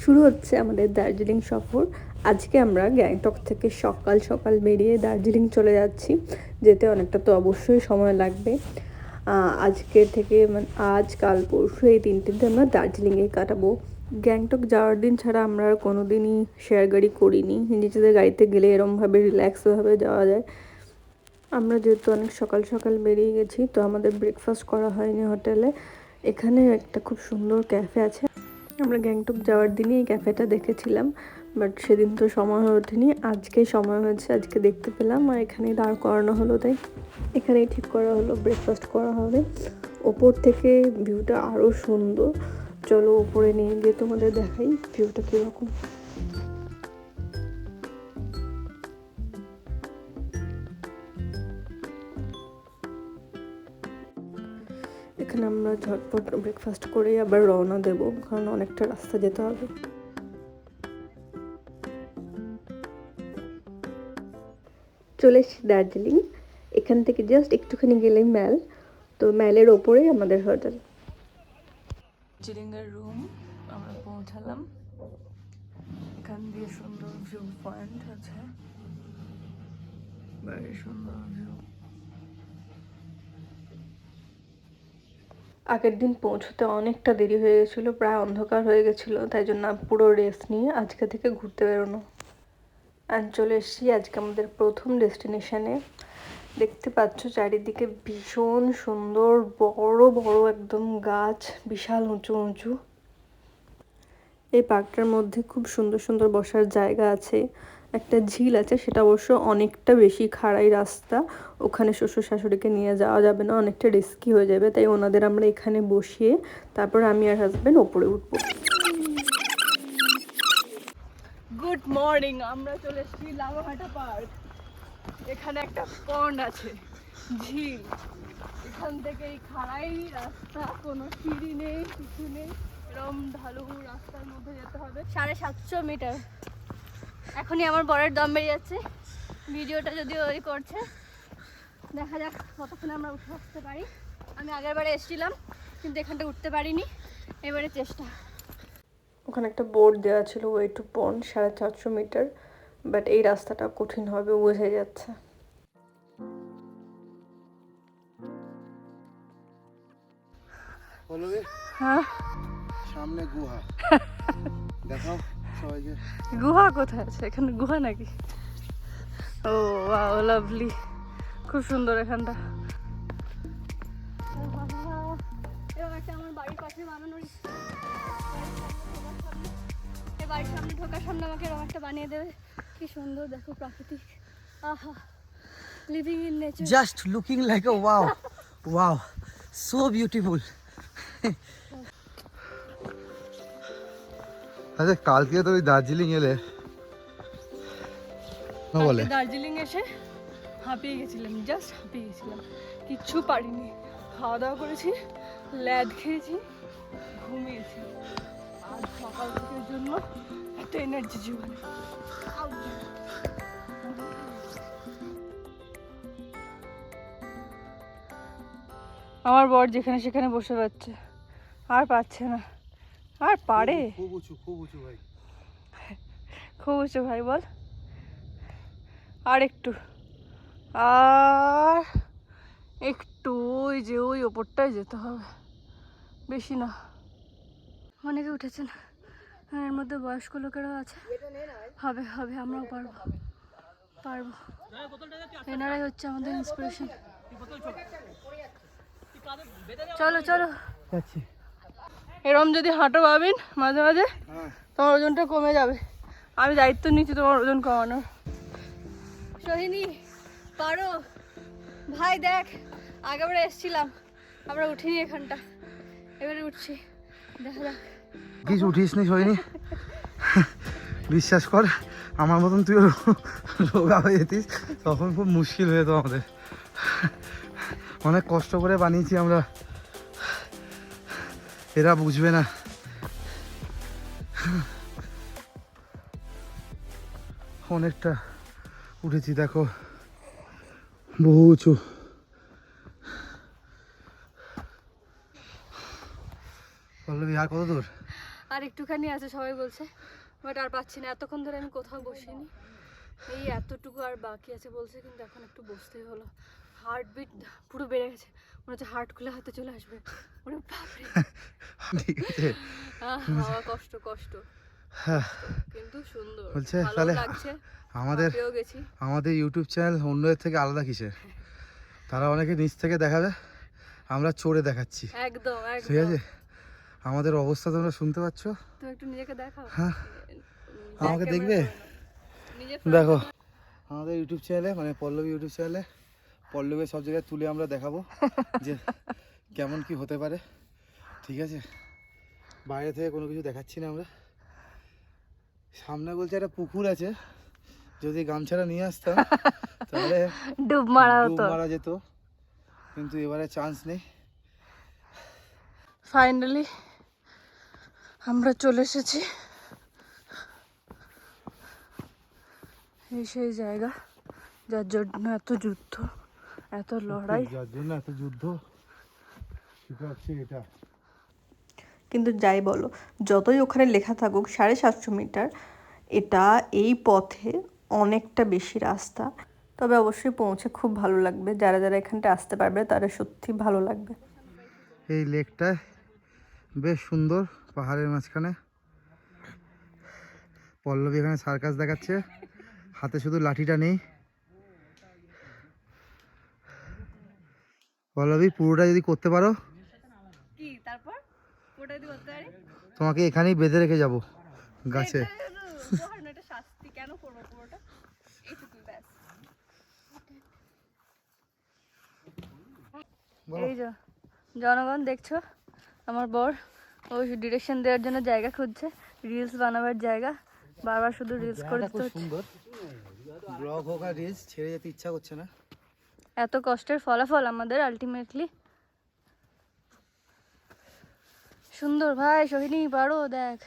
শুরু হচ্ছে আমাদের দার্জিলিং সফর। আজকে আমরা গ্যাংটক থেকে সকাল সকাল বেরিয়ে দার্জিলিং চলে যাচ্ছি। যেতে অনেকটা তো অবশ্যই সময় লাগবে। আজকে থেকে মানে আজ কাল পরশু এই 3 দিন আমরা দার্জিলিংয়ে কাটাবো। গ্যাংটক যাওয়ার দিন ছাড়া আমরা আর কোনো দিনই শেয়ার গাড়ি করিনি। নিজেদের গাড়িতে গেলে এরমভাবে রিল্যাক্সভাবে যাওয়া যায়। আমরা যেহেতু অনেক সকাল সকাল বেরিয়ে গেছি, তো আমাদের ব্রেকফাস্ট করা হয়নি হোটেলে। এখানে একটা খুব সুন্দর ক্যাফে আছে। আমরা গ্যাংটক যাওয়ার দিনই এই ক্যাফেটা দেখেছিলাম, বাট সেদিন তো সময় হয়ে ওঠেনি। আজকে সময় হয়েছে, আজকে দেখতে পেলাম আর এখানেই দাঁড় করানো হলো। তাই এখানেই ঠিক করা হলো ব্রেকফাস্ট করা হবে। ওপর থেকে ভিউটা আরও সুন্দর। চলো ওপরে নিয়ে গিয়ে তোমাদের দেখাই ভিউটা কীরকম। এখানে আমরা ঝটপট ব্রেকফাস্ট করে আবার রওনা দেব, কারণ অনেকটা রাস্তা যেতে হবে। চলে এসেছি দার্জিলিং। এখান থেকে জাস্ট একটুখানি গেলেই ম্যাল, তো ম্যালের ওপরেই আমাদের হোটেল। দার্জিলিংয়ের রুম আমরা পৌঁছালাম। এখান দিয়ে সুন্দর ভিউ পয়েন্ট আছে, very সুন্দর ভিউ। আগের দিন পৌঁছতে অনেকটা দেরি হয়ে গেছিলো, প্রায় অন্ধকার হয়ে গেছিলো, তাই জন্য পুরো রেস্ট নিয়ে আজকে থেকে ঘুরতে বেরোনো। আর চলে এসেছি আজকে আমাদের প্রথম ডেস্টিনেশনে। দেখতে পাচ্ছ চারিদিকে ভীষণ সুন্দর বড় বড় একদম গাছ, বিশাল উঁচু উঁচু। এই পার্কটার মধ্যে খুব সুন্দর সুন্দর বসার জায়গা আছে। একটা ঝিল আছে, সেটা অবশ্য অনেকটা বেশি খাড়াই রাস্তা। ওখানে শ্বশুর শাশুড়িকে নিয়ে যাওয়া যাবে না, অনেকটা রিস্কি হয়ে যাবে। তাই ওনাদের আমরা এখানে বসিয়ে তারপর আমি আর হাজব্যান্ড ওপরে উঠবো। গুড মর্নিং, আমরা চলে এসেছি লামাহাটা পার্ক। এখানে একটা পন্ড আছে, ঝিল। এখান থেকে এই খাড়াই রাস্তা, কোনো সিঁড়ি নেই, কিছু নেই, এরকম ঢালু রাস্তার মধ্যে যেতে হবে। 750 মিটার। এখনই আমার বরের দম বেরিয়ে যাচ্ছে। ভিডিওটা যদিও ওই করছে, দেখা যাক কতক্ষণে আমরা উঠে আসতে পারি। আমি আগের বারে এসেছিলাম কিন্তু এখানটা উঠতে পারিনি, এবারে চেষ্টা। ওখানে একটা বোর্ড দেওয়া ছিল way to pond 450 metre, but এই রাস্তাটা কঠিন হবে বোঝা যাচ্ছে। হ্যাঁ, সামনে গুহা দেখাও সবাইকে। গুহা কোথায় আছে? এখানে গুহা নাকি? ও ওয়াও, লাভলি, খুব সুন্দর এখানটা। এরকম একটা আমার বাড়ির পাশে বানানো, এই বাড়ির সামনে ঢোকার সামনে আমাকে এরকম একটা বানিয়ে দেবে। কি সুন্দর দেখো প্রাকৃতিক, আহা, living in nature. Just looking like a wow wow, so beautiful. আচ্ছা, কালকে তো ওই দার্জিলিং এলে বলে দার্জিলিং এসে হাঁপিয়ে গেছিলাম, জাস্ট হাঁপিয়ে গেছিলাম, কিচ্ছু পারিনি। খাওয়া দাওয়া করেছি, ল্যাদ খেয়েছি, ঘুমিয়েছি। আজ সকাল থেকে জন্য একটা এনার্জি জীবনে। আমার বর যেখানে সেখানে বসে পাচ্ছে, আর পাচ্ছে না। আর পারে? খুব উঁচু, খুব উঁচু ভাই, খুব উঁচু ভাই, বল। আর একটু, আর একটু, ওই যে ওই ওপরটায় যেতে হবে, বেশি না। অনেকে উঠেছেন, এর মধ্যে বয়স্ক লোকেরাও আছে। হবে হবে, আমরাও পারবো পারবো। এনারাই হচ্ছে আমাদের ইন্সপিরেশন। চলো চলো, যাচ্ছি। এরম যদি হাঁটো ভাবিন মাঝে মাঝে, তোমার ওজনটা কমে যাবে। আমি দায়িত্ব নিচ্ছি তোমার ওজন কমানোর। সোহিনী, পারো ভাই? দেখ, আগেবারে এসছিলাম, আমরা উঠিনি এখানটা, এবারে উঠছি, দেখা যাক। কিছু উঠিস নি সইনি, বিশ্বাস কর, আমার মতন তুই রোগা হয়ে যেতিস তখন খুব মুশকিল হয়ে যেত আমাদের। অনেক কষ্ট করে বানিয়েছি আমরা, এরা বুঝবে না। অনেকটা উঠেছি দেখো, বহু উঁচু। পল্লবী, আর কত দূর? আর একটুখানি আছে সবাই বলছে, বাট আর পাচ্ছি না। এতক্ষণ ধরে আমি কোথাও বসিনি, এই এতটুকু আর বাকি আছে বলছে, কিন্তু এখন একটু বসতেই হলো। হার্টবিট পুরো বেড়ে গেছে, মনে হচ্ছে হার্ট খুলে হাতে চলে আসবে। ওরে বাপরে, ঠিক আছে হাওয়া কষ্ট কষ্ট, কিন্তু সুন্দর, বলছে ভালো তাহলে লাগছে। আমাদের হাঁপিয়েও গেছি। আমাদের ইউটিউব চ্যানেল অন্যদের থেকে আলাদা কিসে? তারা অনেকে নিচ থেকে দেখাবে, আমরা চড়ে দেখাচ্ছি। একদম ঠিক একদম। আছে, আমাদের অবস্থা তোমরা শুনতে পাচ্ছ। তুমি একটু নিজেকে দেখাও। হ্যাঁ, back আমাকে camera দেখবে? করে নাও। নিজে front দেখো camera- আমাদের ইউটিউব চ্যানেলে, মানে পল্লবী ইউটিউব চ্যানেলে পল্লবীর সব জায়গায় তুলে আমরা দেখাবো যে কেমন কি হতে পারে। ঠিক আছে, বাইরে থেকে কোনো কিছু দেখাচ্ছি না আমরা। সামনে বলছে একটা পুকুর আছে, যদি গামছাটা নিয়ে আসতাম তাহলে ডুব মারা ডুব হতো। মারা যেত, কিন্তু এবারে চান্স নেই। ফাইনালি আমরা চলে এসেছি, এই সেই জায়গা যার জন্য এত যুদ্ধ, এত লড়াই। যার জন্য এত যুদ্ধ, সেটা হচ্ছে এটা। কিন্তু যাই বলো, যতই ওখানে লেখা থাকুক 750 মিটার, এটা এই পথে অনেকটা বেশি রাস্তা। তবে অবশ্যই পৌঁছে খুব ভালো লাগবে, যারা যারা এখানটা আসতে পারবে তারা সত্যি ভালো লাগবে। এই লেকটা বেশ সুন্দর, পাহাড়ের মাঝখানে। পল্লবী এখানে সার্কাস দেখাচ্ছে, হাতে শুধু লাঠিটা নেই। পল্লবী পুরোটা যদি করতে পারো, কি তারপর ওটা যদি করতে পারি, তোমাকে এখানেই বেঁধে রেখে যাব গাছে। এটা শাস্তি কেন করবো পুরোটা, এইটুকু ব্যাস। এই যে জনগণ দেখছো, আমার বর ওই ডিরেকশন দেওয়ার জন্য জায়গা খুঁজছে, রিলস বানাবার জায়গা, বারবার শুধু রিলস করে জায়গাটা দিতে খুব হচ্ছে। সুন্দর, ব্লগ হোক আর রিলস ছেড়ে যেতে ইচ্ছা করছে না। এত কষ্টের ফলাফল আমাদের আলটিমেটলি সুন্দর। ভাই সোহিনী পারো, দেখ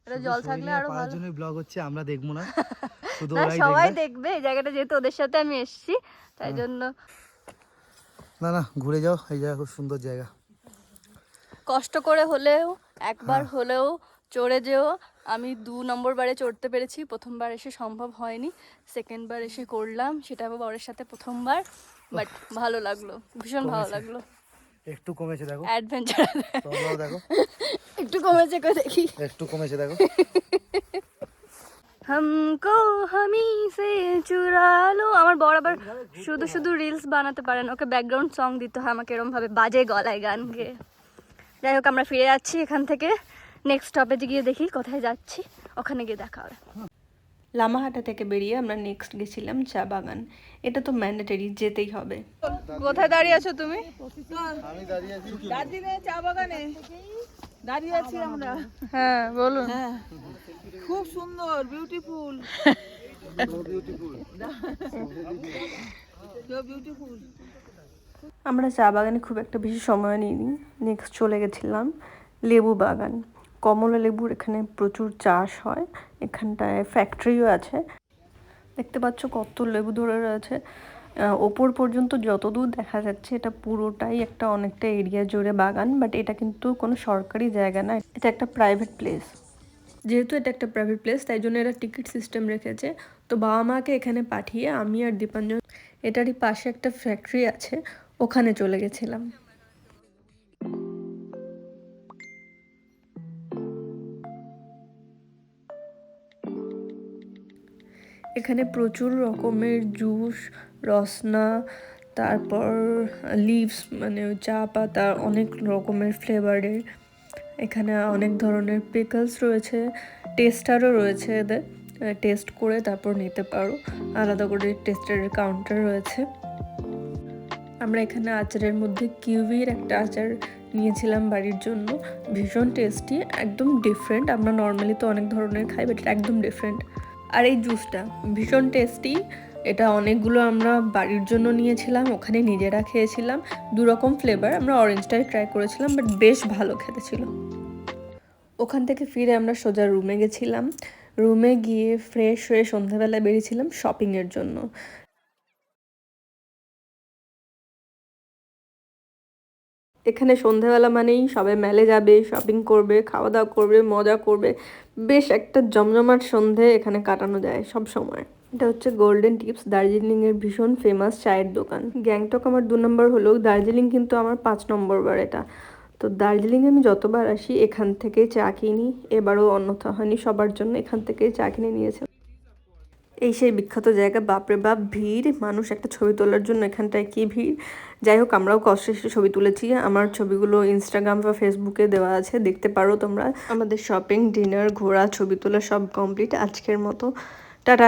এটা জল থাকলে আরো ভালো। জন্য ব্লগ হচ্ছে, আমরা দেখবো না, শুধু না ওরাই সবাই দেখবে। দেখবে, এই জায়গাটা যেহেতু ওদের সাথে আমি এসেছি তাই জন্য। না না, ঘুরে যাও, এই জায়গা খুব সুন্দর জায়গা। কষ্ট করে হলেও একবার হলেও চড়ে যেও। আমি 2 নম্বর বারে চড়তে পেরেছি, প্রথমবার এসে সম্ভব হয়নি, সেকেন্ড বার এসে করলাম, সেটা আমার বরের সাথে প্রথমবার। বাট ভালো লাগলো, ভীষণ ভালো লাগলো। একটু কমেছে দেখো, অ্যাডভেঞ্চার তোমরাও দেখো, একটু কমেছে কো দেখি। একটু কমেছে দেখো। হামকো হামি সে চুরা লো। আমার বর আবার শুধু শুধু রিলস বানাতে পারেন, ওকে ব্যাকগ্রাউন্ড সং দিতে হয় আমাকে এরকম ভাবে বাজে গলায় গান গেয়ে। যাই হোক আমরা ফিরে যাচ্ছি এখান থেকে, নেক্সট স্টপেজে গিয়ে দেখি কোথায় যাচ্ছি, ওখানে গিয়ে দেখা হবে। লামাহাটা থেকে বেরিয়ে আমরা নেক্সট গেছিলাম চা বাগান। এটা তো ম্যান্ডেটরি, যেতেই হবে। কোথায় দাঁড়িয়ে আছো তুমি? আমি দাঁড়িয়ে আছি দার্জিলিং চা বাগানে দাঁড়িয়ে আছি আমরা। হ্যাঁ বলুন। হ্যাঁ, খুব সুন্দর, বিউটিফুল, বিউটিফুল। আমরা চা বাগানে খুব একটা বেশি সময় নিইনি, নেক্সট চলে গেছিলাম লেবু বাগান। কমলা লেবুর এখানে প্রচুর চাষ হয়, এখানটায় ফ্যাক্টরিও আছে। দেখতে পাচ্ছ কত লেবু ধরে রয়েছে, ওপর পর্যন্ত যতদূর দেখা যাচ্ছে এটা পুরোটাই একটা অনেকটা এরিয়া জুড়ে বাগান। বাট এটা কিন্তু কোনো সরকারি জায়গা না, এটা একটা প্রাইভেট প্লেস। যেহেতু এটা একটা প্রাইভেট প্লেস তাই জন্য এরা টিকিট সিস্টেম রেখেছে। তো বাবা মাকে এখানে পাঠিয়ে আমি আর দীপাঞ্জন এটারই পাশে একটা ফ্যাক্টরি আছে, ওখানে চলে গেছিলাম। এখানে প্রচুর রকমের জুস, রসনা, তারপর লিভস মানে চা পাতা, অনেক রকমের ফ্লেভারের। এখানে অনেক ধরনের পিকলস রয়েছে, টেস্টারও রয়েছে, এদের টেস্ট করে তারপর নিতে পারো, আলাদা করে টেস্টারের কাউন্টার রয়েছে। আমরা এখানে আচারের মধ্যে কিউইর একটা আচার নিয়েছিলাম বাড়ির জন্য, ভীষণ টেস্টি, একদম ডিফারেন্ট। আমরা নর্মালি তো অনেক ধরনের খাই, বাট এটা একদম ডিফারেন্ট। আর এই জুসটা ভীষণ টেস্টি, এটা অনেকগুলো আমরা বাড়ির জন্য নিয়েছিলাম, ওখানে নিজেরা খেয়েছিলাম। 2 রকম ফ্লেভার, আমরা অরেঞ্জটাই ট্রাই করেছিলাম, বাট বেশ ভালো খেতে ছিল। ওখান থেকে ফিরে আমরা সোজা রুমে গেছিলাম, রুমে গিয়ে ফ্রেশ হয়ে সন্ধ্যাবেলা বেরিয়েছিলাম শপিংয়ের জন্য। এখানে সন্ধেবেলা মানেই সবাই মেলে যাবে, শপিং করবে, খাওয়া দাওয়া করবে, মজা করবে। বেশ একটা জমজমাট সন্ধে এখানে কাটানো যায় সব সময়। এটা হচ্ছে গোল্ডেন টিপস, দার্জিলিংয়ের ভীষণ ফেমাস চায়ের দোকান। গ্যাংটক আমার 2 নম্বর হলেও দার্জিলিং কিন্তু আমার 5 নম্বর বার এটা। তো দার্জিলিংয়ে আমি যতবার আসি এখান থেকেই চা কিনি, এবারও অন্যথা হয়নি, সবার জন্য এখান থেকেই চা কিনে নিয়েছে। এই সেই বিখ্যাত জায়গা, বাপরে বাপ ভিড়, মানুষ একটা ছবি তোলার জন্য এখানটায় কি ভিড়। যাই হোক, আমরাও কষ্টে ছবি তুলেছি, আমার ছবিগুলো ইনস্টাগ্রাম বা ফেসবুকে দেওয়া আছে, দেখতে পারো তোমরা। আমাদের শপিং, ডিনার, ঘোরা, ছবি তোলা সব কমপ্লিট আজকের মতো। টাটা।